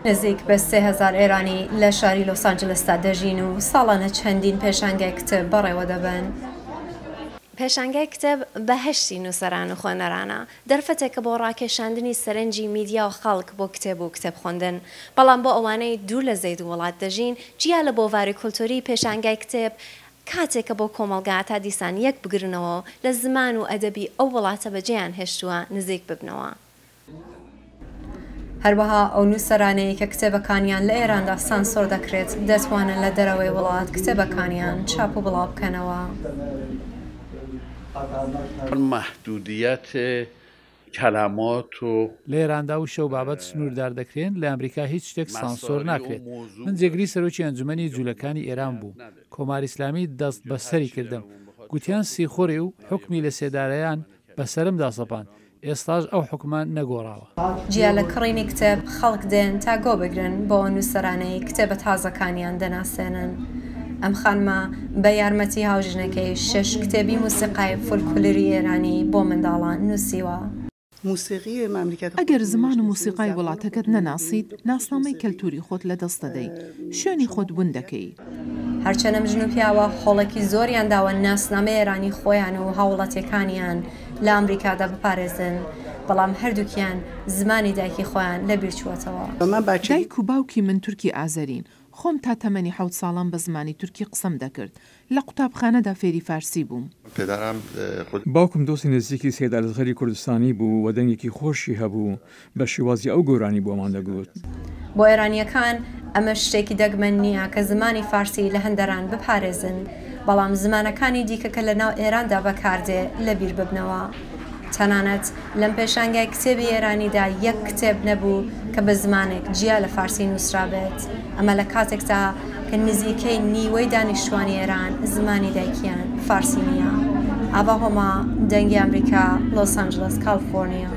نزیک بە 3000 ئێرانی لە شاری لۆس ئانجلستا دەژین و ساڵانە چەندین پێشانگای کتێب بەڕێوە دەبن. پێشانگای کتێب بەهشتی نووسەران و خوێنەرانە، دەرفەتێکە بۆ ڕاکێشاندنی سەرنجی میدیا و خەڵک بۆ کتێب و کتێب خوێندن. بەڵام بۆ ئەوانەی دوور لە زەید وڵات دەژین، جیا لە بۆڤاری کولتوری پێشانگای کتێب کاتێکە بۆ کۆمەڵگا تا دیسان یەک بگرنەوە لە زمان و ئەدەبی ئەو وڵاتە بەجێیان هێشتووە نزیک ببنەوە. هەروەها ئەو نووسەرانەی کە کتێبەکانیان لە ئێراندا سانسۆر دەکرێت دەتوانن لە دەرەوەی وڵات کتێبەکانیان چاپ و بڵاو بکەنەوە. محدودیت کەلامات و لە ئێراندا و شەو بابەت سنووردار دەکرێن، لە ئەمریکا هیچ شتێک سانسۆر ناکرێت. من جێگری سەرۆکی ئەنجومەنی جوولەکانی ئێران بوو، کۆماری ئیسلامی دەست بەسەری کردم، گوتیان سیخۆری و حکمی لە سێدارەیان بەسرمدا سەپان، ئێستاش ئەو حکومان نەگۆڕاوە. جیا لە کڕینی کتێب خەڵک دێن تا گۆ بگرن بۆ نووسەرانەی کتێبە تازەکانیان دەناسێنن. ئەم خانمە بە یارمەتی هاوژنەکەی 6 کتێبی موسیقای فۆلکلۆری ئێرانی بۆ منداڵان نووسیوە. ئەگەر زمان و موسیقای وڵاتەکەت نەناسیت، ناسنامەی کەلتوری خۆت لە دەست دەدەیت، شوێنی خۆت ون دەکەی. هەرچەنە مژن و پیاوە خۆڵێکی زۆریان داوە ناسنامەی ئێرانی خۆیان و هاوڵاتیەکانیان لە ئەمریکادا بپارێزن، بەڵام هەردووکیان زمانی دایکی خۆیان لەبیر چووەتەوە. دایک و باوکی من تورکی ئازەرین، خۆم تا تەمەنی 7 ساڵم بە زمانی تورکی قسەم دەکرد، لە قوتابخانەدا فێری فارسی بووم. باوکم دۆستی نزیکی سێدارزغەری کوردستانی بوو و دەنگێکی خۆشی هەبوو، بە شێوازی ئەو گۆرانی بۆمان دەگوت. بۆ ئێرانیەکان ئەمە شتێکی دەگمەن نییە کە زمانی فارسی لە هەندەران بپارێزن، بەڵام زمانەکانی دیکە کە لە ناو ئێراندا بەکاردێ لەبیر ببنەوە. تەنانەت لەم پێشانگای کتێبی ئێرانیدا یەک کتێب نەبوو کە بە زمانێک جیا لە فارسی نووسرابێت. ئەمە لە کاتێکدا کە نزیکەی نیوەی دانیشتوانی ئێران زمانی دایکیان فارسی نییە. ئاوا هۆما دەنگی ئەمریکا، لۆس ئانجلس، کالیفۆرنیا.